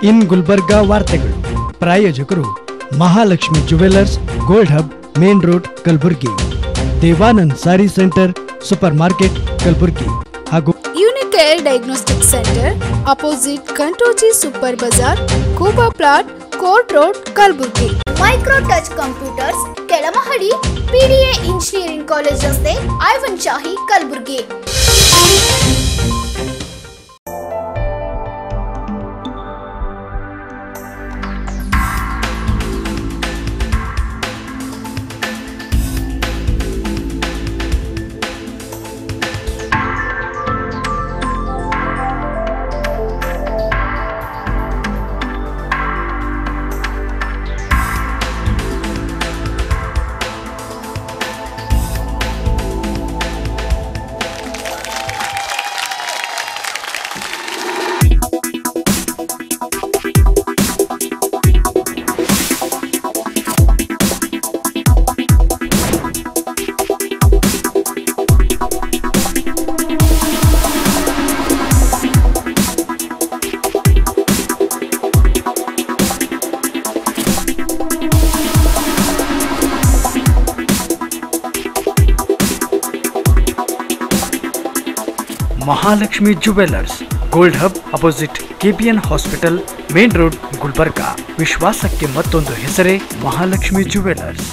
ಇನ್ ಗುಲ್ಬರ್ಗಾ ವಾರ್ತೆಗಳು ಪ್ರಾಯೋಜಕರು Mahalakshmi jewellers gold hub main road Kalaburagi, Devanand sari centre super market Kalaburagi ಹಾಗೂ ಯೂನಿಕೇರ್ ಡಯಾಗ್ನೋಸ್ಟಿಕ್ ಸೆಂಟರ್ ಅಪೋಸಿಟ್ ಕಂಟೋಜಿ super bazaar ಕೂಬಾ plot court road Kalaburagi. Micro touch computers ಕೆಳಮಹಡಿ PDA engineering college ರಸ್ತೆ Aiwan Shahi Kalaburagi. Mahalakshmi jewellers gold hub opposite KPN hospital main road Gulbarga. ವಿಶ್ವಾಸಕ್ಕೆ ಮತ್ತೊಂದು ಹೆಸರೇ Mahalakshmi jewellers.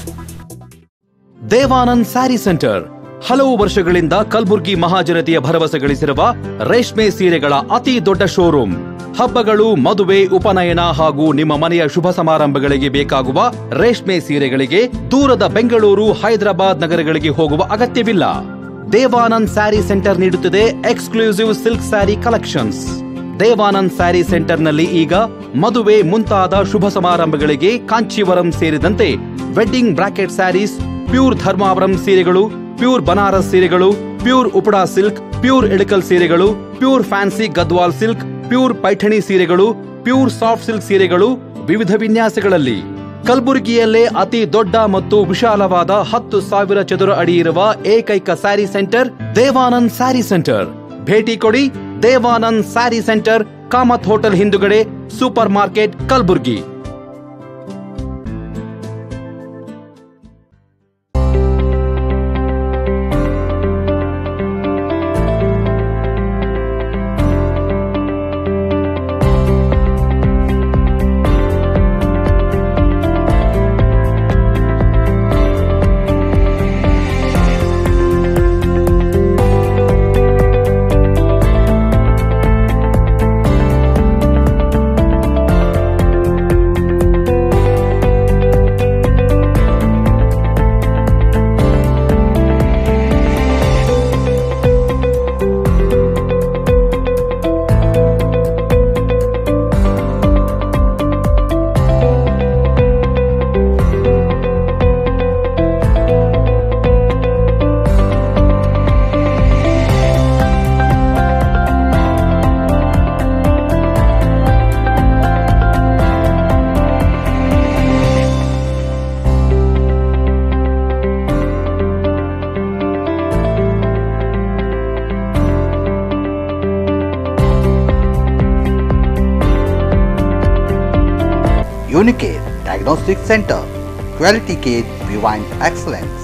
Devanand sari centre ಹಲವು ವರ್ಷಗಳಿಂದ ಕಲಬುರ್ಗಿ ಮಹಾಜನತೆಯ ಭರವಸೆ ಗಳಿಸಿರುವ ರೇಷ್ಮೆ ಸೀರೆಗಳ ಅತಿ ದೊಡ್ಡ ಶೋರೂಮ್. ಹಬ್ಬಗಳು, ಮದುವೆ, ಉಪನಯನ ಹಾಗೂ ನಿಮ್ಮ ಮನೆಯ ಶುಭ ಸಮಾರಂಭಗಳಿಗೆ ಬೇಕಾಗುವ ರೇಷ್ಮೆ ಸೀರೆಗಳಿಗೆ ದೂರದ ಬೆಂಗಳೂರು, ಹೈದರಾಬಾದ್ ನಗರಗಳಿಗೆ ಹೋಗುವ ಅಗತ್ಯವಿಲ್ಲ. ದೇವಾನಂದ್ ಸ್ಯಾರಿ ಸೆಂಟರ್ ನೀಡುತ್ತಿದೆ exclusive silk sari collections. Devanand sari centre ನಲ್ಲಿ ಈಗ ಮದುವೆ ಮುಂತಾದ ಶುಭ ಸಮಾರಂಭಗಳಿಗೆ ಕಾಂಚೀವರಂ ಸೇರಿದಂತೆ wedding brocade saris, pure Dharmavaram ಸೀರೆಗಳು, ಪ್ಯೂರ್ ಬನಾರಸ್ ಸೀರೆಗಳು, pure Uppada silk, pure Ilkal ಸೀರೆಗಳು, pure fancy Gadwal silk, pure Paithani ಸೀರೆಗಳು, ಪ್ಯೂರ್ ಸಾಫ್ಟ್ ಸಿಲ್ಕ್ ಸೀರೆಗಳು ವಿವಿಧ ವಿನ್ಯಾಸಗಳಲ್ಲಿ. ಕಲಬುರಗಿಯಲ್ಲೇ ಅತಿ ದೊಡ್ಡ ಮತ್ತು ವಿಶಾಲವಾದ 10,000 ಚದುರ ಅಡಿ ಇರುವ ಏಕೈಕ ಸ್ಯಾರಿ ಸೆಂಟರ್ ದೇವಾನಂದ್ ಸ್ಯಾರಿ ಸೆಂಟರ್. ಭೇಟಿ ಕೊಡಿ. ದೇವಾನಂದ್ ಸ್ಯಾರಿ ಸೆಂಟರ್, ಕಾಮತ್ ಹೋಟೆಲ್ ಹಿಂದುಗಡೆ, super market Kalaburagi. Unicare Diagnostic Center, Quality Care Beyond Excellence.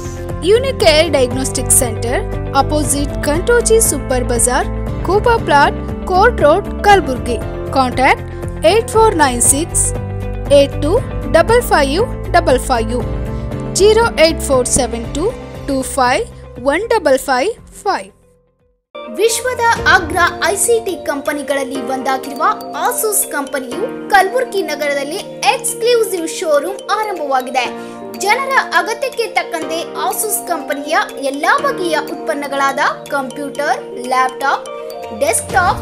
Unicare Diagnostic Center, opposite Kantoji Super Bazaar, Kuba Plot, Court Road, Kalburgi. Contact 8496 825555 08472 251555. ವಿಶ್ವದ ಅಗ್ರ ಐಸಿಟಿ ಕಂಪನಿಗಳಲ್ಲಿ ಒಂದಾಗಿರುವ ಆಸೂಸ್ ಕಂಪನಿಯು ಕಲಬುರ್ಗಿ ನಗರದಲ್ಲಿ ಎಕ್ಸ್ಕ್ಲೂಸಿವ್ ಶೋರೂಮ್ ಆರಂಭವಾಗಿದೆ. ಜನರ ಅಗತ್ಯಕ್ಕೆ ತಕ್ಕಂತೆ ಆಸೂಸ್ ಕಂಪನಿಯ ಎಲ್ಲಾ ಬಗೆಯ ಉತ್ಪನ್ನಗಳಾದ computer, laptop, desktop,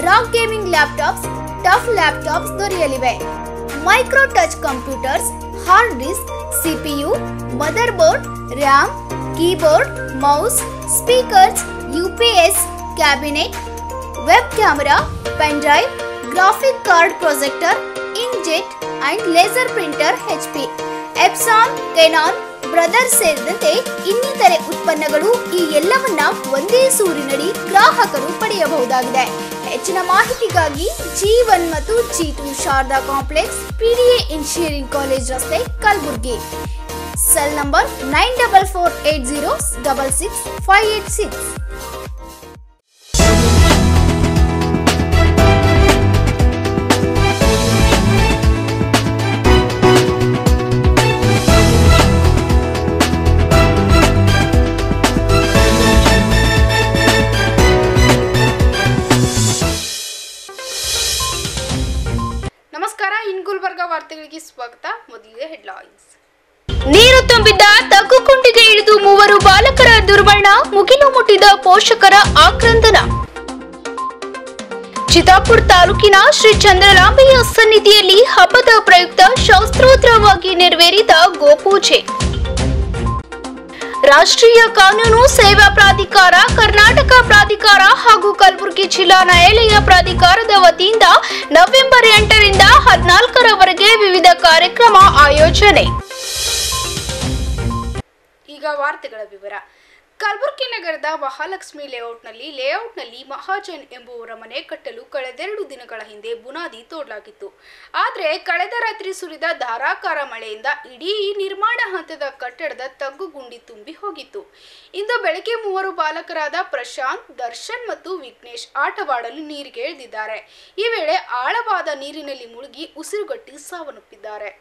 ROG gaming laptops, TUF laptops ದೊರೆಯಲಿವೆ. Micro touch computers, hard disk, CPU, mother board, RAM, keyboard, mouse, speakers, UPS, cabinet, web camera, pen drive, graphic card projector, inkjet and laser printer HP, Epson, Canon, brothers ಸೇರಿದಂತೆ ಇನ್ನಿತರೆ ಉತ್ಪನ್ನಗಳು ಈ ಎಲ್ಲವನ್ನ ಒಂದೇ ಸೂರಿನಡಿ ಗ್ರಾಹಕರು ಪಡೆಯಬಹುದಾಗಿದೆ. ಹೆಚ್ಚಿನ ಮಾಹಿತಿಗಾಗಿ G1 ಮತ್ತು G2 Sharada complex PDA engineering college ರಸ್ತೆ ಕಲಬುರಗಿ. Cell number 9448066586. ನಮಸ್ಕಾರ, ಇನ್ ಗುಲ್ಬರ್ಗ ವಾರ್ತೆಗಳಿಗೆ ಸ್ವಾಗತ. ಮೊದಲಿಗೆ ಹೆಡ್ಲೈನ್ಸ್. ನೀರು ತುಂಬಿದ್ದ ತಗ್ಗುಕುಂಡಿಗೆ ಇಳಿದು 3 ಬಾಲಕರ ದುರ್ಮರಣ, ಮುಗಿಲು ಮುಟ್ಟಿದ ಪೋಷಕರ ಆಕ್ರಂದನ. ಚಿತ್ತಾಪುರ ತಾಲೂಕಿನ ಶ್ರೀ ಚಂದ್ರಲಾಂಬೆಯ ಸನ್ನಿಧಿಯಲ್ಲಿ ಹಬ್ಬದ ಪ್ರಯುಕ್ತ ಶಾಸ್ತ್ರೋತ್ತರವಾಗಿ ನೆರವೇರಿದ ಗೋಪೂಜೆ. ರಾಷ್ಟ್ರೀಯ ಕಾನೂನು ಸೇವಾ ಪ್ರಾಧಿಕಾರ, ಕರ್ನಾಟಕ ಪ್ರಾಧಿಕಾರ ಹಾಗೂ ಕಲಬುರಗಿ ಜಿಲ್ಲಾ ನ್ಯಾಯಾಲಯ ಪ್ರಾಧಿಕಾರದ ವತಿಯಿಂದ ನವೆಂಬರ್ 8 ರಿಂದ 14ರವರೆಗೆ ವಿವಿಧ ಕಾರ್ಯಕ್ರಮ ಆಯೋಜನೆ. ಈಗ ವಾರ್ತೆಗಳ ವಿವರ. ಕಲಬುರಗಿ ನಗರದ ಮಹಾಲಕ್ಷ್ಮಿ ಲೇಔಟ್ನಲ್ಲಿ ಮಹಾಜನ್ ಎಂಬುವರ ಮನೆ ಕಟ್ಟಲು ಕಳೆದೆರಡು ದಿನಗಳ ಹಿಂದೆ ಬುನಾದಿ ತೋಡಲಾಗಿತ್ತು. ಆದರೆ ಕಳೆದ ರಾತ್ರಿ ಸುರಿದ ಧಾರಾಕಾರ ಮಳೆಯಿಂದ ಇಡೀ ನಿರ್ಮಾಣ ಹಂತದ ಕಟ್ಟಡದ ತಗ್ಗುಗುಂಡಿ ತುಂಬಿ ಹೋಗಿತ್ತು. ಇಂದು ಬೆಳಗ್ಗೆ 3 ಬಾಲಕರಾದ ಪ್ರಶಾಂತ್, ದರ್ಶನ್ ಮತ್ತು ವಿಘ್ನೇಶ್ ಆಟವಾಡಲು ನೀರಿಗೆ ಇಳಿದಿದ್ದಾರೆ. ಈ ವೇಳೆ ಆಳವಾದ ನೀರಿನಲ್ಲಿ ಮುಳುಗಿ ಉಸಿರುಗಟ್ಟಿ ಸಾವನ್ನಪ್ಪಿದ್ದಾರೆ.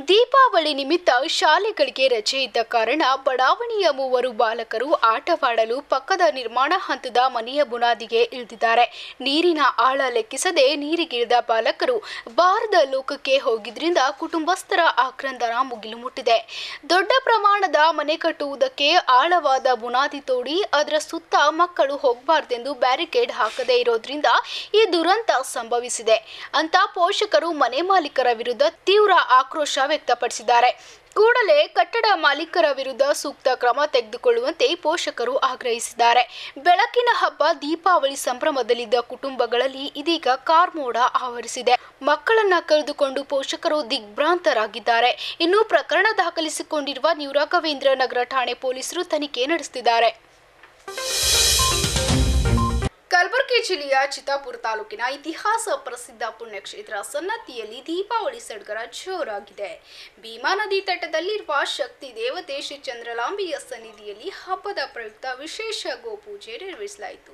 ದೀಪಾವಳಿ ನಿಮಿತ್ತ ಶಾಲೆಗಳಿಗೆ ರಜೆ ಇದ್ದ ಕಾರಣ ಬಡಾವಣೆಯ 3 ಬಾಲಕರು ಆಟವಾಡಲು ಪಕ್ಕದ ನಿರ್ಮಾಣ ಹಂತದ ಮನೆಯ ಬುನಾದಿಗೆ ಇಳಿದಿದ್ದಾರೆ. ನೀರಿನ ಆಳ ಲೆಕ್ಕಿಸದೆ ನೀರಿಗಿಳಿದ ಬಾಲಕರು ಬಾರದ ಲೋಕಕ್ಕೆ ಹೋಗಿದ್ರಿಂದ ಕುಟುಂಬಸ್ಥರ ಆಕ್ರಂದನ ಮುಗಿಲು ಮುಟ್ಟಿದೆ. ದೊಡ್ಡ ಪ್ರಮಾಣದ ಮನೆ ಕಟ್ಟುವುದಕ್ಕೆ ಆಳವಾದ ಬುನಾದಿ ತೋಡಿ ಅದರ ಸುತ್ತ ಮಕ್ಕಳು ಹೋಗಬಾರದೆಂದು ಬ್ಯಾರಿಕೇಡ್ ಹಾಕದೇ ಇರೋದ್ರಿಂದ ಈ ದುರಂತ ಸಂಭವಿಸಿದೆ ಅಂತ ಪೋಷಕರು ಮನೆ ಮಾಲೀಕರ ವಿರುದ್ಧ ತೀವ್ರ ಆಕ್ರೋಶ ವ್ಯಕ್ತಪಡಿಸಿದ್ದಾರೆ. ಕೂಡಲೇ ಕಟ್ಟಡ ಮಾಲೀಕರ ವಿರುದ್ಧ ಸೂಕ್ತ ಕ್ರಮ ತೆಗೆದುಕೊಳ್ಳುವಂತೆ ಪೋಷಕರು ಆಗ್ರಹಿಸಿದ್ದಾರೆ. ಬೆಳಕಿನ ಹಬ್ಬ ದೀಪಾವಳಿ ಸಂಭ್ರಮದಲ್ಲಿದ್ದ ಕುಟುಂಬಗಳಲ್ಲಿ ಇದೀಗ ಕಾರ್ಮೋಡ ಆವರಿಸಿದೆ. ಮಕ್ಕಳನ್ನ ಕಳೆದುಕೊಂಡು ಪೋಷಕರು ದಿಗ್ಭ್ರಾಂತರಾಗಿದ್ದಾರೆ. ಇನ್ನು ಪ್ರಕರಣ ದಾಖಲಿಸಿಕೊಂಡಿರುವ ನ್ಯೂ ರಾಘವೇಂದ್ರ ನಗರ ಠಾಣೆ ಪೊಲೀಸರು ತನಿಖೆ ನಡೆಸುತ್ತಿದ್ದಾರೆ. ಕಲಬುರಗಿ ಜಿಲ್ಲೆಯ ಚಿತ್ತಾಪುರ ತಾಲೂಕಿನ ಇತಿಹಾಸ ಪ್ರಸಿದ್ಧ ಪುಣ್ಯಕ್ಷೇತ್ರ ಸನ್ನತಿಯಲ್ಲಿ ದೀಪಾವಳಿ ಸಡಗರ ಜೋರಾಗಿದೆ. ಭೀಮಾ ನದಿ ತಟದಲ್ಲಿರುವ ಶಕ್ತಿ ದೇವತೆ ಶ್ರೀ ಚಂದ್ರಲಾಂಬೆಯ ಸನ್ನಿಧಿಯಲ್ಲಿ ಹಬ್ಬದ ಪ್ರಯುಕ್ತ ವಿಶೇಷ ಗೋಪೂಜೆ ನೆರವೇರಿಸಲಾಯಿತು.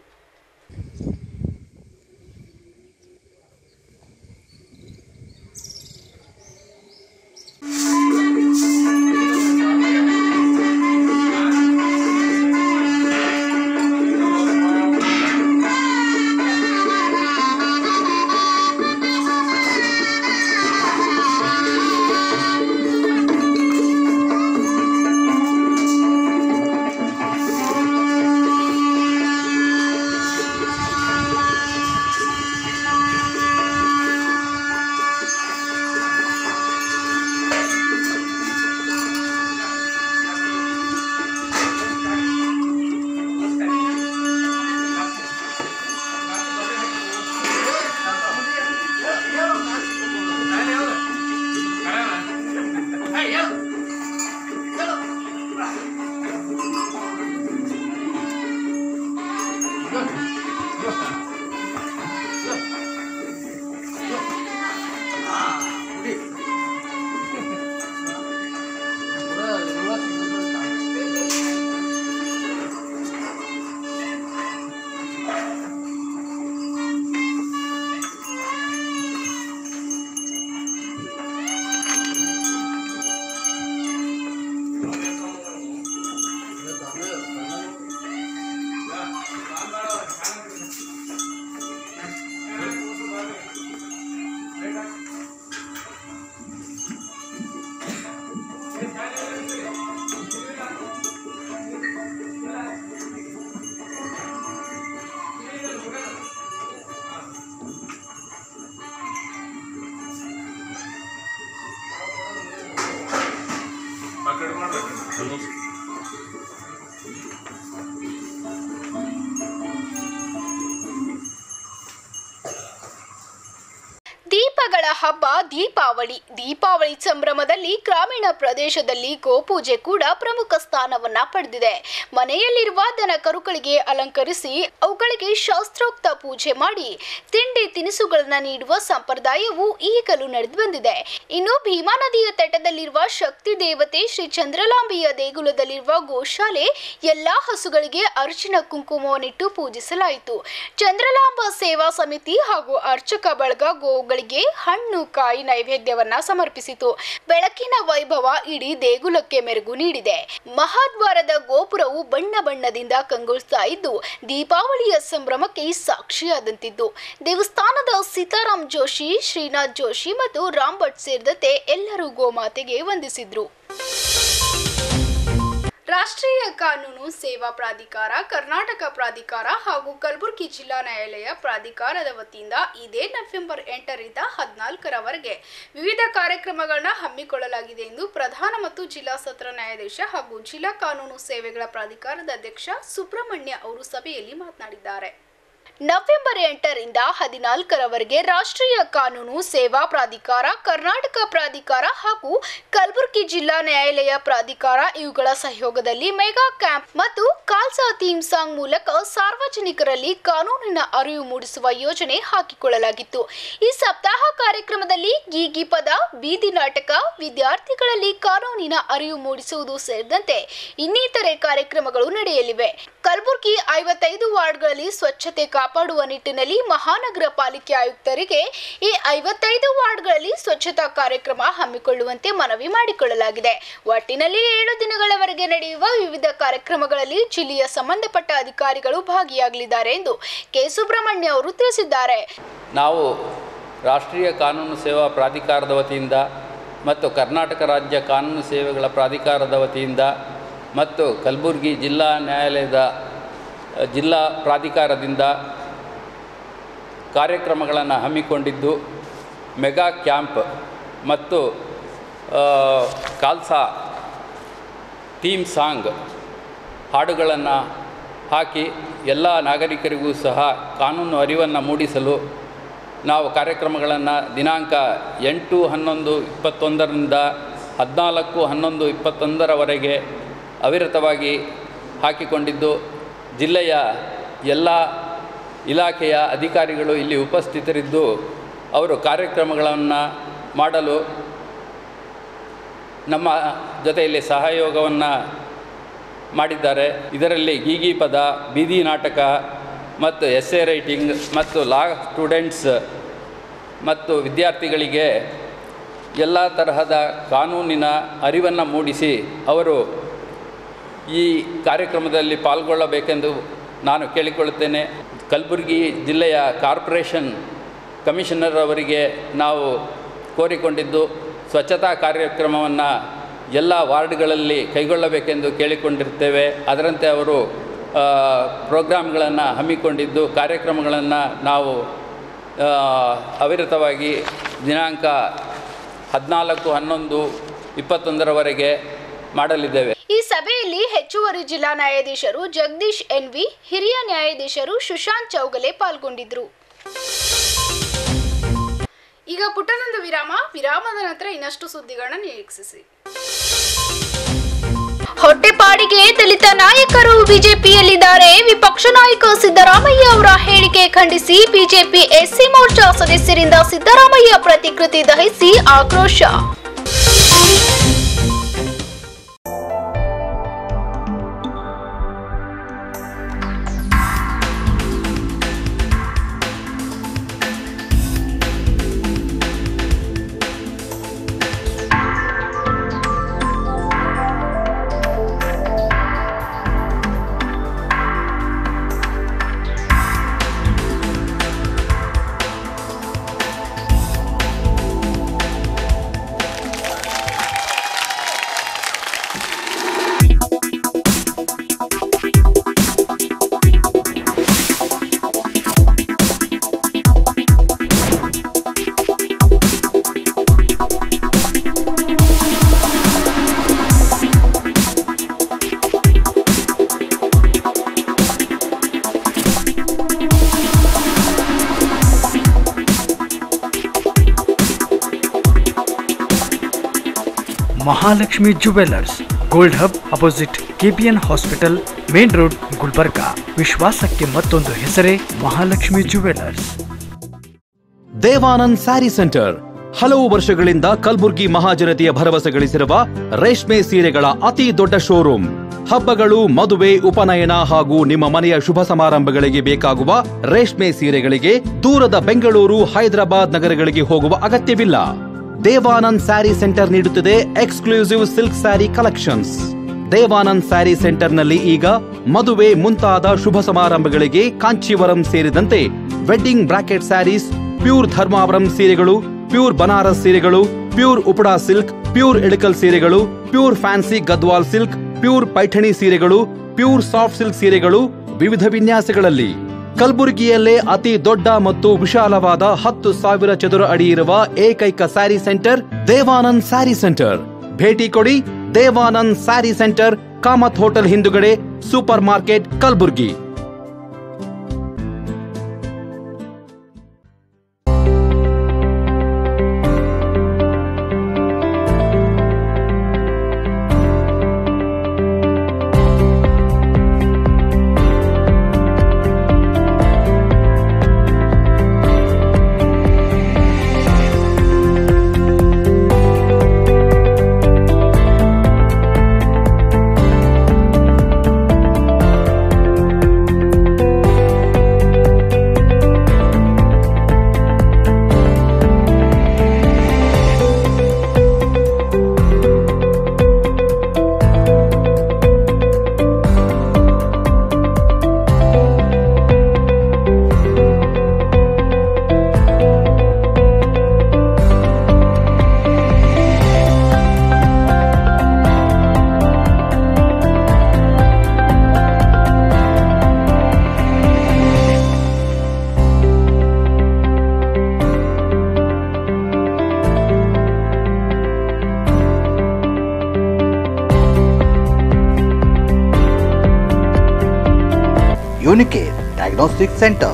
ದೀಪಗಳ ಹಬ್ಬ ದೀಪಾವಳಿ ಸಂಭ್ರಮದಲ್ಲಿ ಗ್ರಾಮೀಣ ಪ್ರದೇಶದಲ್ಲಿ ಗೋಪೂಜೆ ಕೂಡ ಪ್ರಮುಖ ಸ್ಥಾನವನ್ನ ಪಡೆದಿದೆ. ಮನೆಯಲ್ಲಿರುವ ದನ ಕರುಗಳಿಗೆ ಅಲಂಕರಿಸಿ ಅವುಗಳಿಗೆ ಶಾಸ್ತ್ರೋಕ್ತ ಪೂಜೆ ಮಾಡಿ ತಿಂಡಿ ತಿನಿಸುಗಳನ್ನ ನೀಡುವ ಸಂಪ್ರದಾಯವು ಈಗಲೂ ನಡೆದು ಬಂದಿದೆ. ಇನ್ನು ಭೀಮಾ ನದಿಯ ತಟದಲ್ಲಿರುವ ಶಕ್ತಿ ದೇವತೆ ಶ್ರೀ ಚಂದ್ರಲಾಂಬೆಯ ದೇಗುಲದಲ್ಲಿರುವ ಗೋಶಾಲೆ ಎಲ್ಲಾ ಹಸುಗಳಿಗೆ ಅರ್ಚಿನ ಕುಂಕುಮವನ್ನಿಟ್ಟು ಪೂಜಿಸಲಾಯಿತು. ಚಂದ್ರಲಾಂಬ ಸೇವಾ ಸಮಿತಿ ಹಾಗೂ ಅರ್ಚಕ ಬಳಗ ಗೋವುಗಳಿಗೆ ಹಣ್ಣು ಕಾಯಿ ನೈವೇದ್ಯವನ್ನ ಸಮರ್ಪಿಸಿತು. ಬೆಳಕಿನ ವೈಭವ ಇಡೀ ದೇಗುಲಕ್ಕೆ ಮೆರುಗು ನೀಡಿದೆ. ಮಹಾದ್ವಾರದ ಗೋಪುರವು ಬಣ್ಣ ಬಣ್ಣದಿಂದ ಕಂಗೊಳಿಸ್ತಾ ಇದ್ದು ದೀಪಾವಳಿಯ ಸಂಭ್ರಮಕ್ಕೆ ಸಾಕ್ಷಿಯಾದಂತಿದ್ದು ದೇವಸ್ಥಾನದ ಸೀತಾರಾಮ್ ಜೋಶಿ, ಶ್ರೀನಾಥ್ ಜೋಶಿ ಮತ್ತು ರಾಮ್ ಭಟ್ ಸೇರಿದಂತೆ ಎಲ್ಲರೂ ಗೋಮಾತೆಗೆ ವಂದಿಸಿದ್ರು. ರಾಷ್ಟ್ರೀಯ ಕಾನೂನು ಸೇವಾ ಪ್ರಾಧಿಕಾರ, ಕರ್ನಾಟಕ ಪ್ರಾಧಿಕಾರ ಹಾಗೂ ಕಲಬುರಗಿ ಜಿಲ್ಲಾ ನ್ಯಾಯಾಲಯ ಪ್ರಾಧಿಕಾರದ ವತಿಯಿಂದ ಇದೇ ನವೆಂಬರ್ 8ರಿಂದ 14ರವರೆಗೆ ವಿವಿಧ ಕಾರ್ಯಕ್ರಮಗಳನ್ನು ಹಮ್ಮಿಕೊಳ್ಳಲಾಗಿದೆ ಎಂದು ಪ್ರಧಾನ ಮತ್ತು ಜಿಲ್ಲಾ ಸತ್ರ ನ್ಯಾಯಾಧೀಶ ಹಾಗೂ ಜಿಲ್ಲಾ ಕಾನೂನು ಸೇವೆಗಳ ಪ್ರಾಧಿಕಾರದ ಅಧ್ಯಕ್ಷ ಸುಬ್ರಹ್ಮಣ್ಯ ಅವರು ಸಭೆಯಲ್ಲಿ ಮಾತನಾಡಿದ್ದಾರೆ. ನವೆಂಬರ್ 8ರಿಂದ 14ರವರೆಗೆ ರಾಷ್ಟ್ರೀಯ ಕಾನೂನು ಸೇವಾ ಪ್ರಾಧಿಕಾರ, ಕರ್ನಾಟಕ ಪ್ರಾಧಿಕಾರ ಹಾಗೂ ಕಲಬುರಗಿ ಜಿಲ್ಲಾ ನ್ಯಾಯಾಲಯ ಪ್ರಾಧಿಕಾರ ಇವುಗಳ ಸಹಯೋಗದಲ್ಲಿ ಮೆಗಾ ಕ್ಯಾಂಪ್ ಮತ್ತು ಕಾಲ್ಸಾ ಥೀಮ್ ಸಾಂಗ್ ಮೂಲಕ ಸಾರ್ವಜನಿಕರಲ್ಲಿ ಕಾನೂನಿನ ಅರಿವು ಮೂಡಿಸುವ ಯೋಜನೆ ಹಾಕಿಕೊಳ್ಳಲಾಗಿತ್ತು. ಈ ಸಪ್ತಾಹ ಕಾರ್ಯಕ್ರಮದಲ್ಲಿ ಗೀಗಿ ಪದ, ಬೀದಿ ನಾಟಕ, ವಿದ್ಯಾರ್ಥಿಗಳಲ್ಲಿ ಕಾನೂನಿನ ಅರಿವು ಮೂಡಿಸುವುದು ಸೇರಿದಂತೆ ಇನ್ನಿತರೆ ಕಾರ್ಯಕ್ರಮಗಳು ನಡೆಯಲಿವೆ. ಕಲಬುರಗಿ 55 ವಾರ್ಡ್ಗಳಲ್ಲಿ ಸ್ವಚ್ಛತೆ ಕಾಪಾಡುವ ನಿಟ್ಟಿನಲ್ಲಿ ಮಹಾನಗರ ಪಾಲಿಕೆ ಆಯುಕ್ತರಿಗೆ ಈ 55 ವಾರ್ಡ್ಗಳಲ್ಲಿ ಸ್ವಚ್ಛತಾ ಕಾರ್ಯಕ್ರಮ ಹಮ್ಮಿಕೊಳ್ಳುವಂತೆ ಮನವಿ ಮಾಡಿಕೊಳ್ಳಲಾಗಿದೆ. ಒಟ್ಟಿನಲ್ಲಿ 7 ದಿನಗಳವರೆಗೆ ನಡೆಯುವ ವಿವಿಧ ಕಾರ್ಯಕ್ರಮಗಳಲ್ಲಿ ಜಿಲ್ಲೆಯ ಸಂಬಂಧಪಟ್ಟ ಅಧಿಕಾರಿಗಳು ಭಾಗಿಯಾಗಲಿದ್ದಾರೆ ಎಂದು ಕೆ. ಸುಬ್ರಹ್ಮಣ್ಯ ಅವರು ತಿಳಿಸಿದ್ದಾರೆ. ನಾವು ರಾಷ್ಟ್ರೀಯ ಕಾನೂನು ಸೇವಾ ಪ್ರಾಧಿಕಾರದ ವತಿಯಿಂದ ಮತ್ತು ಕರ್ನಾಟಕ ರಾಜ್ಯ ಕಾನೂನು ಸೇವೆಗಳ ಪ್ರಾಧಿಕಾರದ ವತಿಯಿಂದ ಮತ್ತು ಕಲಬುರಗಿ ಜಿಲ್ಲಾ ನ್ಯಾಯಾಲಯದ ಜಿಲ್ಲಾ ಪ್ರಾಧಿಕಾರದಿಂದ ಕಾರ್ಯಕ್ರಮಗಳನ್ನು ಹಮ್ಮಿಕೊಂಡಿದ್ದು ಮೆಗಾ ಕ್ಯಾಂಪ್ ಮತ್ತು ಕಾಲ್ಸಾ ಥೀಮ್ ಸಾಂಗ್ ಹಾಡುಗಳನ್ನು ಹಾಕಿ ಎಲ್ಲ ನಾಗರಿಕರಿಗೂ ಸಹ ಕಾನೂನು ಅರಿವನ್ನು ಮೂಡಿಸಲು ನಾವು ಕಾರ್ಯಕ್ರಮಗಳನ್ನು ದಿನಾಂಕ 8-11-21ರಿಂದ 14-11-21ರವರೆಗೆ ಅವಿರತವಾಗಿ ಹಾಕಿಕೊಂಡಿದ್ದು ಜಿಲ್ಲೆಯ ಎಲ್ಲ ಇಲಾಖೆಯ ಅಧಿಕಾರಿಗಳು ಇಲ್ಲಿ ಉಪಸ್ಥಿತರಿದ್ದು ಅವರು ಕಾರ್ಯಕ್ರಮಗಳನ್ನು ಮಾಡಲು ನಮ್ಮ ಜೊತೆಯಲ್ಲಿ ಸಹಯೋಗವನ್ನು ಮಾಡಿದ್ದಾರೆ. ಇದರಲ್ಲಿ ಗೀಗಿ ಪದ, ಬೀದಿ ನಾಟಕ ಮತ್ತು ಎಸ್ಸೆ ರೈಟಿಂಗ್ ಮತ್ತು ಲಾ ಸ್ಟೂಡೆಂಟ್ಸ್ ಮತ್ತು ವಿದ್ಯಾರ್ಥಿಗಳಿಗೆ ಎಲ್ಲ ತರಹದ ಕಾನೂನಿನ ಅರಿವನ್ನು ಮೂಡಿಸಿ ಅವರು ಈ ಕಾರ್ಯಕ್ರಮದಲ್ಲಿ ಪಾಲ್ಗೊಳ್ಳಬೇಕೆಂದು ನಾನು ಕೇಳಿಕೊಳ್ಳುತ್ತೇನೆ. ಕಲಬುರಗಿ ಜಿಲ್ಲೆಯ ಕಾರ್ಪೊರೇಷನ್ ಕಮಿಷನರ್ ಅವರಿಗೆ ನಾವು ಕೋರಿಕೊಂಡಿದ್ದು ಸ್ವಚ್ಛತಾ ಕಾರ್ಯಕ್ರಮವನ್ನು ಎಲ್ಲ ವಾರ್ಡ್ಗಳಲ್ಲಿ ಕೈಗೊಳ್ಳಬೇಕೆಂದು ಕೇಳಿಕೊಂಡಿರ್ತೇವೆ. ಅದರಂತೆ ಅವರು ಪ್ರೋಗ್ರಾಮ್ಗಳನ್ನು ಹಮ್ಮಿಕೊಂಡಿದ್ದು ಕಾರ್ಯಕ್ರಮಗಳನ್ನು ನಾವು ಅವಿರತವಾಗಿ ದಿನಾಂಕ 14-11-21ರವರೆಗೆ ಮಾಡಲಿದ್ದೇವೆ. ಈ ಸಭೆಯಲ್ಲಿ ಹೆಚ್ಚುವರಿ ಜಿಲ್ಲಾ ನ್ಯಾಯಾಧೀಶರು ಜಗದೀಶ್ ಎನ್ವಿ, ಹಿರಿಯ ನ್ಯಾಯಾಧೀಶರು ಸುಶಾಂತ್ ಚೌಗಲೆ ಪಾಲ್ಗೊಂಡಿದ್ದರು. ಈಗ ಪುಟ್ಟದೊಂದು ವಿರಾಮದ ನಂತರ ಇನ್ನಷ್ಟು ಸುದ್ದಿಗಳನ್ನ ನಿರೀಕ್ಷಿಸಿ. ಹೊಟ್ಟೆಪಾಡಿಗೆ ದಲಿತ ನಾಯಕರು ಬಿಜೆಪಿಯಲ್ಲಿದ್ದಾರೆ. ವಿಪಕ್ಷ ನಾಯಕ ಸಿದ್ದರಾಮಯ್ಯ ಅವರ ಹೇಳಿಕೆ ಖಂಡಿಸಿ ಬಿಜೆಪಿ ಎಸ್ಸಿ ಮೋರ್ಚಾ ಸದಸ್ಯರಿಂದ ಸಿದ್ದರಾಮಯ್ಯ ಪ್ರತಿಕೃತಿ ದಹಿಸಿ ಆಕ್ರೋಶ. Mahalakshmi jewellers, gold hub opposite KPN hospital, main road, Gulbarga. ವಿಶ್ವಾಸಕ್ಕೆ ಮತ್ತೊಂದು ಹೆಸರೇ ಮಹಾಲಕ್ಷ್ಮಿ ಜುವೆಲ್ಲರ್ಸ್. ದೇವಾನಂದ್ ಸ್ಯಾರಿ ಸೆಂಟರ್ ಹಲವು ವರ್ಷಗಳಿಂದ ಕಲಬುರ್ಗಿ ಮಹಾಜನತೆಯ ಭರವಸೆ ಗಳಿಸಿರುವ ರೇಷ್ಮೆ ಸೀರೆಗಳ ಅತಿ ದೊಡ್ಡ ಶೋರೂಮ್. ಹಬ್ಬಗಳು, ಮದುವೆ, ಉಪನಯನ ಹಾಗೂ ನಿಮ್ಮ ಮನೆಯ ಶುಭ ಸಮಾರಂಭಗಳಿಗೆ ಬೇಕಾಗುವ ರೇಷ್ಮೆ ಸೀರೆಗಳಿಗೆ ದೂರದ ಬೆಂಗಳೂರು, ಹೈದರಾಬಾದ್ ನಗರಗಳಿಗೆ ಹೋಗುವ ಅಗತ್ಯವಿಲ್ಲ. ದೇವಾನಂದ್ ಸ್ಯಾರಿ ಸೆಂಟರ್ ನೀಡುತ್ತಿದೆ exclusive silk sari collections. Devanand sari ಸೆಂಟರ್ನಲ್ಲಿ ಈಗ ಮದುವೆ ಮುಂತಾದ ಶುಭ ಸಮಾರಂಭಗಳಿಗೆ ಕಾಂಚೀವರಂ ಸೇರಿದಂತೆ wedding brocade saris, pure Dharmavaram ಸೀರೆಗಳು, ಪ್ಯೂರ್ ಬನಾರಸ್ ಸೀರೆಗಳು, pure Uppada silk, pure Ilkal ಸೀರೆಗಳು, pure fancy Gadwal silk, pure Paithani ಸೀರೆಗಳು, ಪ್ಯೂರ್ ಸಾಫ್ಟ್ ಸಿಲ್ಕ್ ಸೀರೆಗಳು ವಿವಿಧ ವಿನ್ಯಾಸಗಳಲ್ಲಿ. ಕಲಬುರಗಿಯಲ್ಲೇ ಅತಿ ದೊಡ್ಡ ಮತ್ತು ವಿಶಾಲವಾದ 10,000 ಚದುರ ಅಡಿ ಇರುವ ಏಕೈಕ ಸ್ಯಾರಿ ಸೆಂಟರ್ ದೇವಾನಂದ್ ಸ್ಯಾರಿ ಸೆಂಟರ್. ಭೇಟಿ ಕೊಡಿ. ದೇವಾನಂದ್ ಸ್ಯಾರಿ ಸೆಂಟರ್, ಕಾಮತ್ ಹೋಟೆಲ್ ಹಿಂದುಗಡೆ, super market, Kalaburagi. Unicare Diagnostic Center,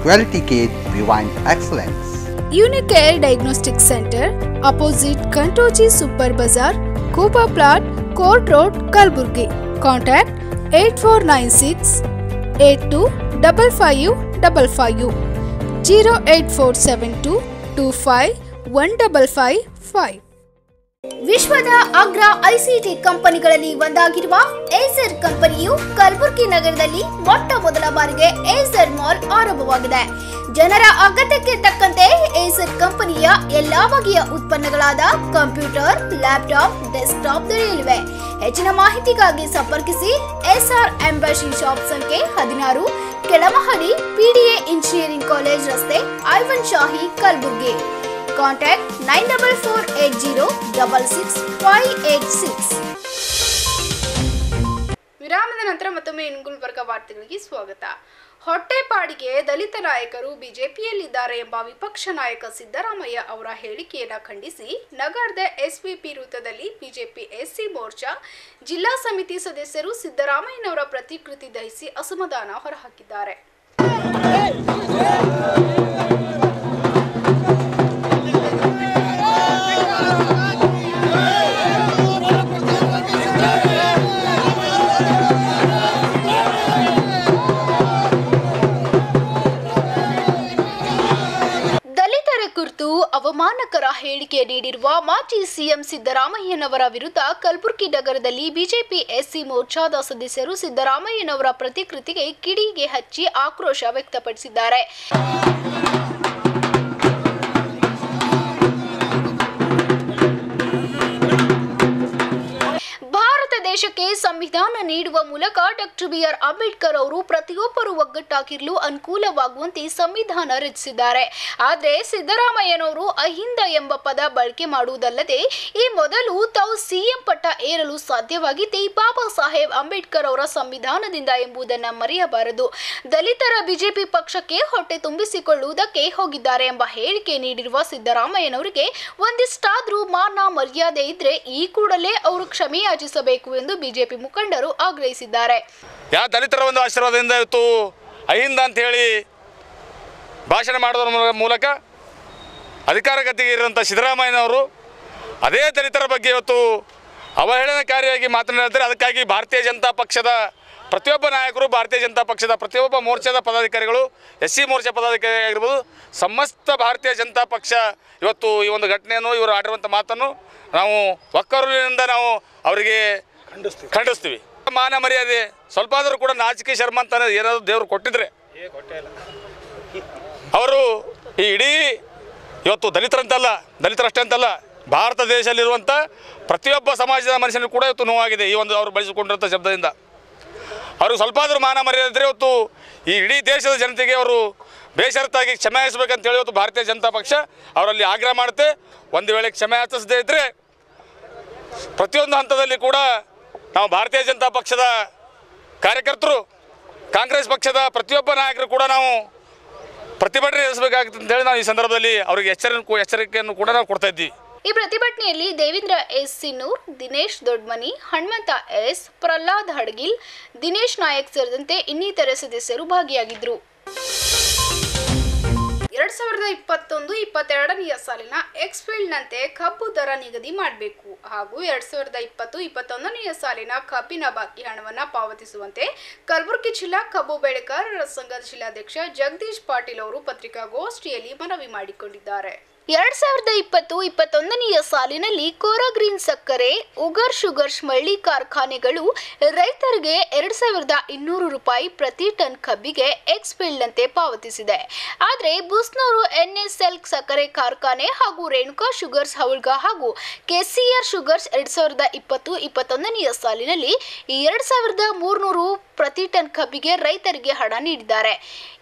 Quality Care Beyond Excellence. Unicare Diagnostic Center, opposite Kantoji Super Bazaar, Kuba Plot, Court Road, Kalburgi. Contact 8496 825555 08472 251555. ವಿಶ್ವದ ಅಗ್ರ ಐಸಿಟಿ ಕಂಪನಿಗಳಲ್ಲಿ ಒಂದಾಗಿರುವ ಏಸರ್ ಕಂಪನಿಯು ಕಲಬುರಗಿ ನಗರದಲ್ಲಿ ಮೊಟ್ಟ ಮೊದಲ ಬಾರಿಗೆ ಏಸರ್ ಮಾಲ್ ಆರಂಭವಾಗಿದೆ. ಜನರ ಅಗತ್ಯಕ್ಕೆ ತಕ್ಕಂತೆ ಏಸರ್ ಕಂಪನಿಯ ಎಲ್ಲಾ ಬಗೆಯ ಉತ್ಪನ್ನಗಳಾದ ಕಂಪ್ಯೂಟರ್, ಲ್ಯಾಪ್ಟಾಪ್, ಡೆಸ್ಕ್ಟಾಪ್ ದೊರೆಯಲಿವೆ. ಹೆಚ್ಚಿನ ಮಾಹಿತಿಗಾಗಿ ಸಂಪರ್ಕಿಸಿ. ಎಸ್ಆರ್ ಎಂಬಸಿ ಶಾಪ್ ಸಂಖ್ಯೆ 16, ಕೆಳಮಹಡಿ, ಪಿಡಿಎ ಇಂಜಿನಿಯರಿಂಗ್ ಕಾಲೇಜ್ ರಸ್ತೆ, ಐವನ್ ಶಾಹಿ, ಕಲಬುರಗಿ. Contact 9480666586. ವಿರಾಮದ ನಂತರ ಮತ್ತೊಮ್ಮೆ ಗುಲ್ಬರ್ಗ ವಾರ್ತೆಗಳಿಗೆ ಸ್ವಾಗತ. ಹೊಟ್ಟೆಪಾಡಿಗೆ ದಲಿತ ನಾಯಕರು ಬಿಜೆಪಿಯಲ್ಲಿದ್ದಾರೆ ಎಂಬ ವಿಪಕ್ಷ ನಾಯಕ ಸಿದ್ದರಾಮಯ್ಯ ಅವರ ಹೇಳಿಕೆಯನ್ನು ಖಂಡಿಸಿ ನಗರದ ಎಸ್ವಿಪಿ ವೃತ್ತದಲ್ಲಿ ಬಿಜೆಪಿ ಎಸ್ಸಿ ಮೋರ್ಚಾ ಜಿಲ್ಲಾ ಸಮಿತಿ ಸದಸ್ಯರು ಸಿದ್ದರಾಮಯ್ಯನವರ ಪ್ರತಿಕೃತಿ ದಹಿಸಿ ಅಸಮಾಧಾನ ಹೊರಹಾಕಿದ್ದಾರೆ. ಅವಮಾನಕರ ಹೇಳಿಕೆ ನೀಡಿರುವ ಮಾಜಿ ಸಿಎಂ ಸಿದ್ದರಾಮಯ್ಯನವರ ವಿರುದ್ಧ ಕಲಬುರಗಿ ನಗರದಲ್ಲಿ ಬಿಜೆಪಿ ಎಸ್ಸಿ ಮೋರ್ಚಾದ ಸದಸ್ಯರು ಸಿದ್ದರಾಮಯ್ಯನವರ ಪ್ರತಿಕೃತಿಗೆ ಕಿಡಿಗೆ ಹಚ್ಚಿ ಆಕ್ರೋಶ ವ್ಯಕ್ತಪಡಿಸಿದ್ದಾರೆ. ದೇಶಕ್ಕೆ ಸಂವಿಧಾನ ನೀಡುವ ಮೂಲಕ ಡಾಕ್ಟರ್ ಬಿಆರ್ ಅಂಬೇಡ್ಕರ್ ಅವರು ಪ್ರತಿಯೊಬ್ಬರು ಒಗ್ಗಟ್ಟಾಗಿರಲು ಅನುಕೂಲವಾಗುವಂತೆ ಸಂವಿಧಾನ ರಚಿಸಿದ್ದಾರೆ. ಆದರೆ ಸಿದ್ದರಾಮಯ್ಯನವರು ಅಹಿಂದ ಎಂಬ ಪದ ಬಳಕೆ ಮಾಡುವುದಲ್ಲದೆ ಈ ಮೊದಲು ತಾವು ಸಿಎಂ ಪಟ್ಟ ಏರಲು ಸಾಧ್ಯವಾಗಿದ್ದೇ ಬಾಬಾ ಸಾಹೇಬ್ ಅಂಬೇಡ್ಕರ್ ಅವರ ಸಂವಿಧಾನದಿಂದ ಎಂಬುದನ್ನು ಮರೆಯಬಾರದು. ದಲಿತರ ಬಿಜೆಪಿ ಪಕ್ಷಕ್ಕೆ ಹೊಟ್ಟೆ ತುಂಬಿಸಿಕೊಳ್ಳುವುದಕ್ಕೆ ಹೋಗಿದ್ದಾರೆ ಎಂಬ ಹೇಳಿಕೆ ನೀಡಿರುವ ಸಿದ್ದರಾಮಯ್ಯನವರಿಗೆ ಒಂದಿಷ್ಟಾದ್ರೂ ಮಾನ ಮರ್ಯಾದೆ ಇದ್ರೆ ಈ ಕೂಡಲೇ ಅವರು ಕ್ಷಮೆಯಾಚಿಸಬೇಕು ಎಂದು ಬಿಜೆಪಿ ಮುಖಂಡರು ಆಗ್ರಹಿಸಿದ್ದಾರೆ. ದಲಿತರ ಒಂದು ಆಶೀರ್ವಾದದಿಂದ ಇವತ್ತು ಅಹಿಂದ ಅಂತ ಹೇಳಿ ಭಾಷಣ ಮಾಡೋದ್ರ ಮೂಲಕ ಅಧಿಕಾರ ಗತಿಗೆ ಇರುವಂಥ ಸಿದ್ದರಾಮಯ್ಯನವರು ಅದೇ ದಲಿತರ ಬಗ್ಗೆ ಇವತ್ತು ಅವಹೇಳನಕಾರಿಯಾಗಿ ಮಾತನಾಡಿದರೆ ಅದಕ್ಕಾಗಿ ಭಾರತೀಯ ಜನತಾ ಪಕ್ಷದ ಪ್ರತಿಯೊಬ್ಬ ನಾಯಕರು, ಭಾರತೀಯ ಜನತಾ ಪಕ್ಷದ ಪ್ರತಿಯೊಬ್ಬ ಮೋರ್ಚಾದ ಪದಾಧಿಕಾರಿಗಳು, SC ಮೋರ್ಚಾ ಪದಾಧಿಕಾರಿ ಆಗಿರ್ಬೋದು, ಸಮಸ್ತ ಭಾರತೀಯ ಜನತಾ ಪಕ್ಷ ಇವತ್ತು ಈ ಒಂದು ಘಟನೆಯನ್ನು, ಇವರು ಆಡಿರುವಂಥ ಮಾತನ್ನು ನಾವು ಒಕ್ಕೂರಿನಿಂದ ನಾವು ಅವರಿಗೆ ಖಂಡಿಸ್ತೀವಿ. ಮಾನ ಮರ್ಯಾದೆ ಸ್ವಲ್ಪ ಆದರೂ ಕೂಡ ನಾಚಿಕೆ ಶರ್ಮ ಅಂತ ಏನಾದರೂ ದೇವರು ಕೊಟ್ಟಿದ್ರೆ ಅವರು ಈ ಇಡೀ ಇವತ್ತು ದಲಿತರಷ್ಟೇ ಅಂತಲ್ಲ, ಭಾರತ ದೇಶದಲ್ಲಿರುವಂಥ ಪ್ರತಿಯೊಬ್ಬ ಸಮಾಜದ ಮನುಷ್ಯನಿಗೂ ಕೂಡ ಇವತ್ತು ನೋವಾಗಿದೆ ಈ ಒಂದು ಅವರು ಬಳಸಿಕೊಂಡಿರುವಂಥ ಶಬ್ದದಿಂದ. ಅವ್ರಿಗೆ ಸ್ವಲ್ಪ ಆದರೂ ಮಾನ ಮರ್ಯಾದೆ ಇದ್ದರೆ ಇವತ್ತು ಈ ಇಡೀ ದೇಶದ ಜನತೆಗೆ ಅವರು ಬೇಷರತ್ತಾಗಿ ಕ್ಷಮೆ ಯಾಚಿಸಬೇಕಂತೇಳಿ ಇವತ್ತು ಭಾರತೀಯ ಜನತಾ ಪಕ್ಷ ಅವರಲ್ಲಿ ಆಗ್ರಹ ಮಾಡುತ್ತೆ. ಒಂದು ವೇಳೆ ಕ್ಷಮೆ ಯಾಚಿಸದೇ ಇದ್ದರೆ ಪ್ರತಿಯೊಂದು ಹಂತದಲ್ಲಿ ಕೂಡ ನಾವು ಭಾರತೀಯ ಜನತಾ ಪಕ್ಷದ ಕಾರ್ಯಕರ್ತರು, ಕಾಂಗ್ರೆಸ್ ಪಕ್ಷದ ಪ್ರತಿಯೊಬ್ಬ ನಾಯಕರು ಕೂಡ ನಾವು ಪ್ರತಿಭಟನೆ ನಡೆಸಬೇಕಾಗುತ್ತೆ ಅಂತೇಳಿ ನಾವು ಈ ಸಂದರ್ಭದಲ್ಲಿ ಅವರಿಗೆ ಎಚ್ಚರಿಕೆಯನ್ನು ಕೂಡ ನಾವು ಕೊಡ್ತಾ ಇದ್ದೀವಿ. ಈ ಪ್ರತಿಭಟನೆಯಲ್ಲಿ ದೇವೇಂದ್ರ ಎಸ್ ಸಿನ್ನೂರ್, ದಿನೇಶ್ ದೊಡ್ಮನಿ, ಹನುಮಂತ ಎಸ್, ಪ್ರಹ್ಲಾದ್ ಹಡ್ಗಿಲ್, ದಿನೇಶ್ ನಾಯಕ್ ಸೇರಿದಂತೆ ಇನ್ನಿತರೆ ಸದಸ್ಯರು ಭಾಗಿಯಾಗಿದ್ದರು. 2021-22ನೇ ಸಾಲಿನ ಎಕ್ಸ್ಫೀಲ್ಡ್ನಂತೆ ಕಬ್ಬು ದರ ನಿಗದಿ ಮಾಡಬೇಕು ಹಾಗೂ 2020-21ನೇ ಸಾಲಿನ ಕಬ್ಬಿನ ಬಾಕಿ ಹಣವನ್ನು ಪಾವತಿಸುವಂತೆ ಕಲಬುರಗಿ ಜಿಲ್ಲಾ ಕಬ್ಬು ಬೆಳೆಗಾರರ ಸಂಘದ ಜಿಲ್ಲಾಧ್ಯಕ್ಷ ಜಗದೀಶ್ ಪಾಟೀಲ್ ಅವರು ಪತ್ರಿಕಾಗೋಷ್ಠಿಯಲ್ಲಿ ಮನವಿ ಮಾಡಿಕೊಂಡಿದ್ದಾರೆ. 2020-21ನೇ ಸಾಲಿನಲ್ಲಿ ಕೋರಾಗ್ರೀನ್ ಸಕ್ಕರೆ, ಉಗರ್ ಶುಗರ್ಸ್ ಮಳ್ಳಿ ಕಾರ್ಖಾನೆಗಳು ರೈತರಿಗೆ 2200 ರೂಪಾಯಿ ಪ್ರತಿ ಟನ್ ಕಬ್ಬಿಗೆ ಎಕ್ಸ್ಫೀಲ್ಡ್ನಂತೆ ಪಾವತಿಸಿದೆ. ಆದರೆ ಬುಸ್ನೂರು NSL ಸಕ್ಕರೆ ಕಾರ್ಖಾನೆ ಹಾಗೂ ರೇಣುಕಾ ಶುಗರ್ಸ್ ಹವಳ್ಗ ಹಾಗೂ KCR ಶುಗರ್ಸ್ 2020-21ನೇ ಸಾಲಿನಲ್ಲಿ 2300 ಪ್ರತಿ ಟನ್ ಕಬ್ಬಿಗೆ ರೈತರಿಗೆ ಹಣ ನೀಡಿದ್ದಾರೆ.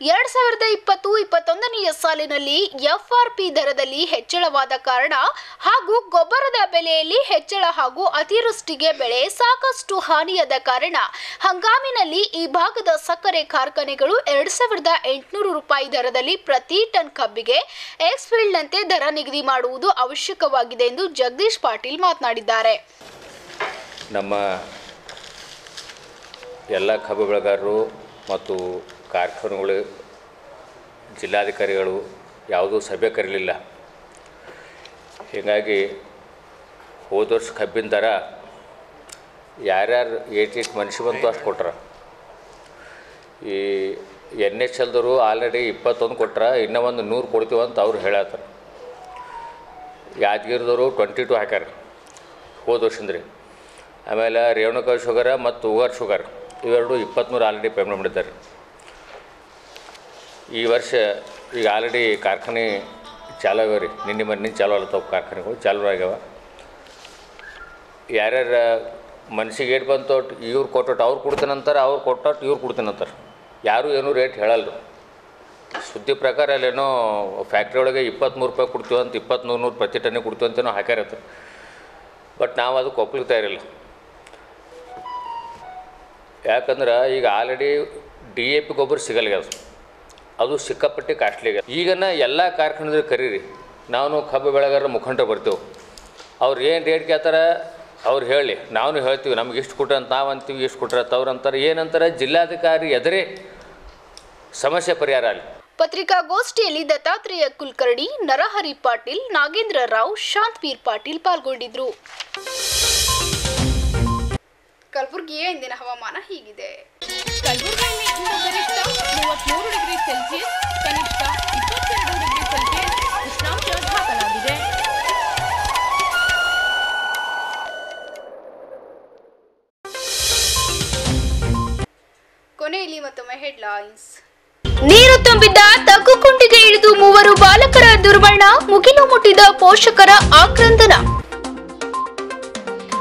2020-21ನೇ ಸಾಲಿನಲ್ಲಿ FRP ದರದಲ್ಲಿ ಹೆಚ್ಚಳವಾದ ಕಾರಣ ಹಾಗೂ ಗೊಬ್ಬರದ ಬೆಲೆಯಲ್ಲಿ ಹೆಚ್ಚಳ ಹಾಗೂ ಅತಿವೃಷ್ಟಿಗೆ ಬೆಳೆ ಸಾಕಷ್ಟು ಹಾನಿಯಾದ ಕಾರಣ ಹಂಗಾಮಿನಲ್ಲಿ ಈ ಭಾಗದ ಸಕ್ಕರೆ ಕಾರ್ಖಾನೆಗಳು 2800 ರೂಪಾಯಿ ದರದಲ್ಲಿ ಪ್ರತಿ ಟನ್ ಕಬ್ಬಿಗೆ ಎಕ್ಸ್ಫೀಲ್ಡ್ನಂತೆ ದರ ನಿಗದಿ ಮಾಡುವುದು ಅವಶ್ಯಕವಾಗಿದೆ ಎಂದು ಜಗದೀಶ್ ಪಾಟೀಲ್ ಮಾತನಾಡಿದ್ದಾರೆ. ನಮ್ಮ ಎಲ್ಲ ಕಬ್ಬು ಬೆಳೆಗಾರರು ಮತ್ತು ಕಾರ್ಖಾನೆಗಳು ಜಿಲ್ಲಾಧಿಕಾರಿಗಳು ಯಾವುದೂ ಸಭೆ ಕರೀಲಿಲ್ಲ. ಹೀಗಾಗಿ ಹೋದ ವರ್ಷ ಕಬ್ಬಿನ ದರ ಯಾರ್ಯಾರು ಏಟು ಮನುಷ್ಯ ಬಂತು ಅಷ್ಟು ಕೊಟ್ರ. ಈ NHLದವರು ಆಲ್ರೆಡಿ 21 ಕೊಟ್ರ, ಇನ್ನೂ ಒಂದು 100 ಕೊಡ್ತೀವಂತ ಅವ್ರು ಹೇಳತ್ತಾರೆ. ಯಾದಗಿರಿದವರು 22 ಹಾಕ್ಯಾರ ಹೋದ ವರ್ಷಂದ್ರಿ. ಆಮೇಲೆ ರೇಣುಕಾ ಶುಗರ ಮತ್ತು ಉಗರ್ ಶುಗರ್ ಇವೆರಡು 23 ಆಲ್ರೆಡಿ ಪೇಮೆಂಟ್ ಮಾಡಿದ್ದಾರೆ. ಈ ವರ್ಷ ಈಗ ಆಲ್ರೆಡಿ ಕಾರ್ಖಾನೆ ಚಾಲು ಆಗ್ಯಾವ ರೀ. ನಿನ್ನೆ ಚಾಲು ಆಗ್ಲತ್ತವ ಕಾರ್ಖಾನೆಗಳು ಚಾಲು ಆಗ್ಯಾವ. ಯಾರ್ಯಾರ ಮನ್ಸಿಗೆ ಏಟ್ ಬಂತು ಇವ್ರು ಕೊಟ್ಟೊಟ್ಟು ಅವ್ರು ಕೊಡ್ತೇನಂತಾರೆ, ಅವ್ರು ಕೊಟ್ಟೊಟ್ಟು ಇವ್ರು ಕೊಡ್ತೇನಂತಾರೆ. ಯಾರೂ ಏನೂ ರೇಟ್ ಹೇಳಲ್ರು. ಸುದ್ದಿ ಪ್ರಕಾರ ಅಲ್ಲೇನೋ ಫ್ಯಾಕ್ಟ್ರಿ ಒಳಗೆ 23 ರೂಪಾಯಿ ಕೊಡ್ತೀವಂತ 2400 ಪ್ರತಿ ಟನ್ನೇ ಕೊಡ್ತೀವಂತೇನೋ ಹಾಕ್ಯಾರತ್ತಾರೆ. ಬಟ್ ನಾವು ಅದಕ್ಕೆ ಒಪ್ಲಿಕ್ಕೆ ತಯಾರಿಲ್ಲ. ಯಾಕಂದ್ರೆ ಈಗ ಆಲ್ರೆಡಿ DAP ಗೊಬ್ಬರ ಸಿಗಲ್ಲಾಗ್ಯದ, ಅದು ಸಿಕ್ಕಾಪಟ್ಟಿ ಕಾಸ್ಟ್ಲಿ ಆಗ್ಯದ. ಈಗನ ಎಲ್ಲ ಕಾರ್ಖಾನೆದ್ರೆ ಕರೀರಿ, ನಾವು ಕಬ್ಬು ಬೆಳೆಗಾರರ ಮುಖಂಡರು ಬರ್ತೇವೆ. ಅವ್ರು ಏನು ರೇಟ್ ಕೇಳ್ತಾರೆ ಅವ್ರು ಹೇಳಿ, ನಾವು ಹೇಳ್ತೀವಿ ನಮ್ಗೆ ಇಷ್ಟು ಕೊಟ್ರೆ ಅಂತ ನಾವು ಅಂತೀವಿ, ಇಷ್ಟು ಕೊಟ್ರೆ ಅಂತ ಅವ್ರು ಅಂತಾರೆ. ಏನಂತಾರೆ ಜಿಲ್ಲಾಧಿಕಾರಿ ಎದುರೇ ಸಮಸ್ಯೆ ಪರಿಹಾರ ಆಗಲಿ. ಪತ್ರಿಕಾಗೋಷ್ಠಿಯಲ್ಲಿ ದತ್ತಾತ್ರೇಯ ಕುಲಕರ್ಣಿ, ನರಹರಿ ಪಾಟೀಲ್, ನಾಗೇಂದ್ರ ರಾವ್, ಶಾಂತವೀರ್ ಪಾಟೀಲ್ ಪಾಲ್ಗೊಂಡಿದ್ರು. ಕಲಬುರಗಿಯ ಇಂದಿನ ಹವಾಮಾನ ಹೀಗಿದೆ. ಕಲಬುರಗಿಯಲ್ಲಿ ಇಂದು ಗರಿಷ್ಠ 33 ಡಿಗ್ರಿ ಸೆಲ್ಸಿಯಸ್, ಕನಿಷ್ಠ 22 ಡಿಗ್ರಿ ಸೆಲ್ಸಿಯಸ್ ಉಷ್ಣಾಂಶ ದಾಖಲಾಗಿದೆ. ಕೊನೆಯಲ್ಲಿ ಮತ್ತೊಮ್ಮೆ ಹೆಡ್ಲೈನ್ಸ್. ನೀರು ತುಂಬಿದ್ದ ತಗ್ಗುಕುಂಡಿಗೆ ಇಳಿದು 3 ಬಾಲಕರ ದುರ್ಮರಣ, ಮುಗಿಲು ಮುಟ್ಟಿದ ಪೋಷಕರ ಆಕ್ರಂದನ.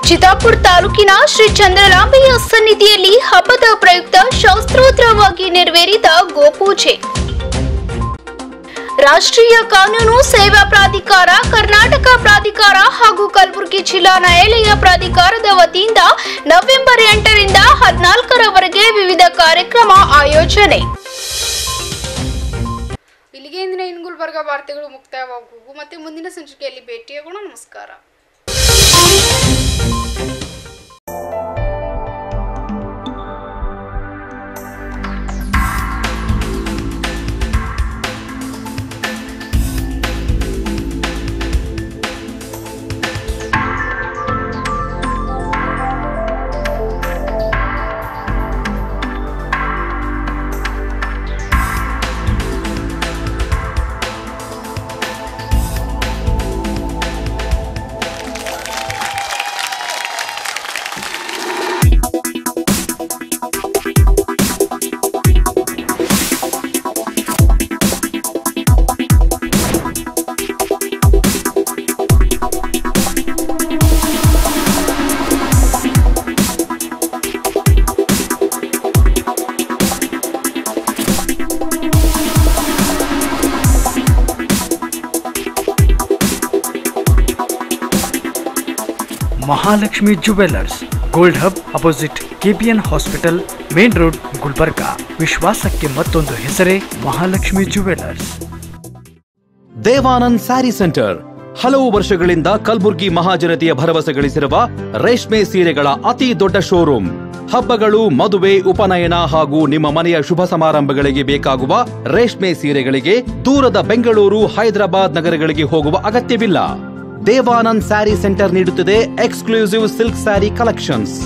ಚಿತ್ತಾಪುರ ತಾಲೂಕಿನ ಶ್ರೀ ಚಂದ್ರಲಾಂಬೆಯ ಸನ್ನಿಧಿಯಲ್ಲಿ ಹಬ್ಬದ ಪ್ರಯುಕ್ತ ಶಾಸ್ತ್ರೋತ್ತರವಾಗಿ ನೆರವೇರಿದ ಗೋಪೂಜೆ. ರಾಷ್ಟ್ರೀಯ ಕಾನೂನು ಸೇವಾ ಪ್ರಾಧಿಕಾರ, ಕರ್ನಾಟಕ ಪ್ರಾಧಿಕಾರ ಹಾಗೂ ಕಲಬುರಗಿ ಜಿಲ್ಲಾ ನ್ಯಾಯಾಲಯ ಪ್ರಾಧಿಕಾರದ ವತಿಯಿಂದ ನವೆಂಬರ್ 8ರಿಂದ 14ರವರೆಗೆ ವಿವಿಧ ಕಾರ್ಯಕ್ರಮ ಆಯೋಜನೆ. ಇಲ್ಲಿಗೆ ಇಂದಿನ ಗುಲ್ಬರ್ಗ ವಾರ್ತೆಗಳು ಮುಕ್ತಾಯವಾಗುವು. ಮತ್ತೆ ಮುಂದಿನ ಸಂಚಿಕೆಯಲ್ಲಿ ಭೇಟಿಯಾಗೋಣ. ನಮಸ್ಕಾರ. Mahalakshmi jewellers, gold hub opposite KPN hospital, main road, Gulbarga. ವಿಶ್ವಾಸಕ್ಕೆ ಮತ್ತೊಂದು ಹೆಸರೇ ಮಹಾಲಕ್ಷ್ಮಿ ಜುವೆಲ್ಲರ್ಸ್. ದೇವಾನಂದ್ ಸ್ಯಾರಿ ಸೆಂಟರ್ ಹಲವು ವರ್ಷಗಳಿಂದ ಕಲಬುರ್ಗಿ ಮಹಾಜನತೆಯ ಭರವಸೆ ಗಳಿಸಿರುವ ರೇಷ್ಮೆ ಸೀರೆಗಳ ಅತಿ ದೊಡ್ಡ ಶೋರೂಮ್. ಹಬ್ಬಗಳು, ಮದುವೆ, ಉಪನಯನ ಹಾಗೂ ನಿಮ್ಮ ಮನೆಯ ಶುಭ ಸಮಾರಂಭಗಳಿಗೆ ಬೇಕಾಗುವ ರೇಷ್ಮೆ ಸೀರೆಗಳಿಗೆ ದೂರದ ಬೆಂಗಳೂರು, ಹೈದರಾಬಾದ್ ನಗರಗಳಿಗೆ ಹೋಗುವ ಅಗತ್ಯವಿಲ್ಲ. ದೇವಾನಂದ್ ಸ್ಯಾರಿ ಸೆಂಟರ್ ನೀಡುತ್ತಿದೆ exclusive silk sari collections.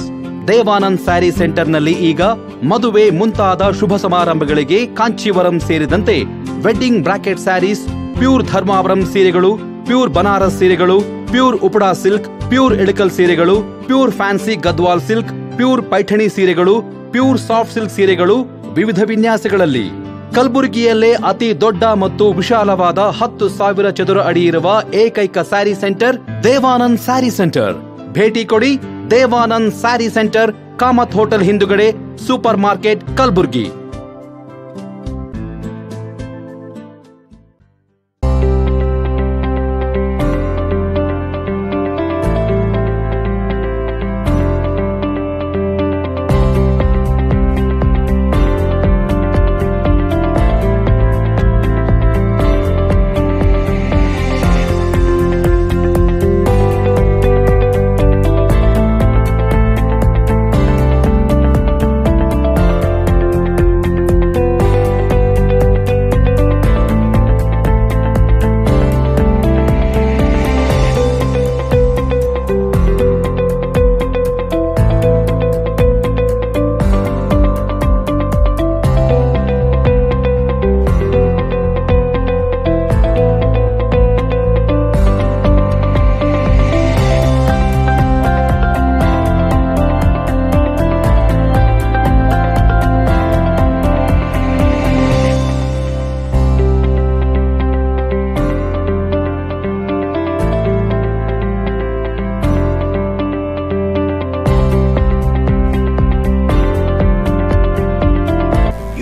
Devanand sari ಸೆಂಟರ್ನಲ್ಲಿ ಈಗ ಮದುವೆ ಮುಂತಾದ ಶುಭ ಸಮಾರಂಭಗಳಿಗೆ ಕಾಂಚೀವರಂ ಸೇರಿದಂತೆ wedding brocade saris, pure Dharmavaram ಸೀರೆಗಳು, ಪ್ಯೂರ್ ಬನಾರಸ್ ಸೀರೆಗಳು, pure Uppada silk, pure Ilkal ಸೀರೆಗಳು, pure fancy Gadwal silk, pure Paithani ಸೀರೆಗಳು, ಪ್ಯೂರ್ ಸಾಫ್ಟ್ ಸಿಲ್ಕ್ ಸೀರೆಗಳು ವಿವಿಧ ವಿನ್ಯಾಸಗಳಲ್ಲಿ. ಕಲಬುರಗಿಯಲ್ಲೇ ಅತಿ ದೊಡ್ಡ ಮತ್ತು ವಿಶಾಲವಾದ 10,000 ಚದುರ ಅಡಿ ಇರುವ ಏಕೈಕ ಸ್ಯಾರಿ ಸೆಂಟರ್ ದೇವಾನಂದ್ ಸ್ಯಾರಿ ಸೆಂಟರ್. ಭೇಟಿ ಕೊಡಿ. ದೇವಾನಂದ್ ಸ್ಯಾರಿ ಸೆಂಟರ್, ಕಾಮತ್ ಹೋಟೆಲ್ ಹಿಂದುಗಡೆ, super market, Kalaburagi.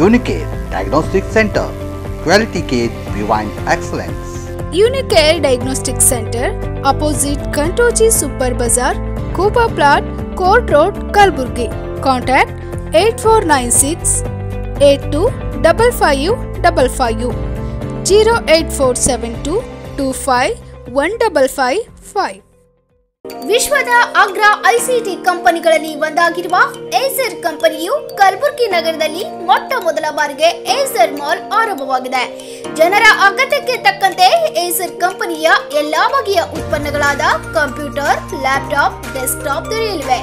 Unicare Diagnostic Center, Quality Care Beyond Excellence. Unicare Diagnostic Center, opposite Kantoji Super Bazaar, Kuba Plot, Court Road, Kalburgi. Contact 8496 825555 08472 25 1555. ವಿಶ್ವದ ಅಗ್ರ ಐಸಿಟಿ ಕಂಪನಿಗಳಲ್ಲಿ ಒಂದಾಗಿರುವ ಏಸರ್ ಕಂಪನಿಯು ಕಲಬುರಗಿ ನಗರದಲ್ಲಿ ಮೊಟ್ಟ ಮೊದಲ ಬಾರಿಗೆ ಏಸರ್ ಮಾಲ್ ಆರಂಭವಾಗಿದೆ. ಜನರ ಅಗತ್ಯಕ್ಕೆ ತಕ್ಕಂತೆ ಏಸರ್ ಕಂಪನಿಯ ಎಲ್ಲಾ ಬಗೆಯ ಉತ್ಪನ್ನಗಳಾದ ಕಂಪ್ಯೂಟರ್, ಲ್ಯಾಪ್ಟಾಪ್, ಡೆಸ್ಕ್ಟಾಪ್ ದೊರೆಯಲಿವೆ.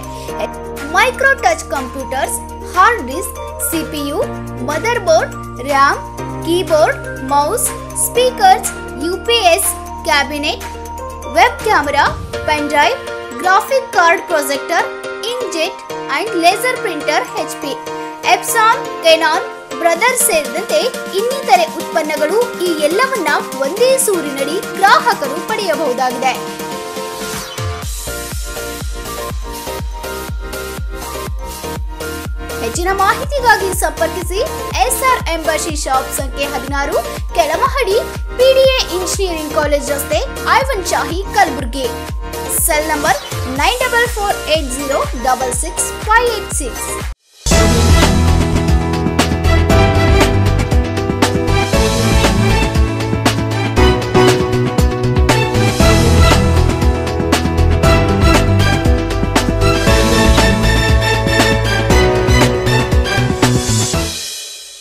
Micro touch computers, hard disk, CPU, mother board, RAM, keyboard, mouse, speakers, UPS, cabinet, web camera, pen drive, graphic card projector, inkjet and laser printer HP, Epson, Canon, brothers ಸೇರಿದಂತೆ ಇನ್ನಿತರೆ ಉತ್ಪನ್ನಗಳು ಈ ಎಲ್ಲವನ್ನ ಒಂದೇ ಸೂರಿನಡಿ ಗ್ರಾಹಕರು ಪಡೆಯಬಹುದಾಗಿದೆ. ಹೆಚ್ಚಿನ ಮಾಹಿತಿಗಾಗಿ ಸಂಪರ್ಕಿಸಿ SR ಎಂಬಸಿ ಶಾಪ್ ಸಂಖ್ಯೆ 16, ಕೆಳಮಹಡಿ, PDA ಇಂಜಿನಿಯರಿಂಗ್ ಕಾಲೇಜ್ ರಸ್ತೆ, ಐವನ್ ಶಾಹಿ, ಕಲಬುರಗಿ. Cell number 9448066586.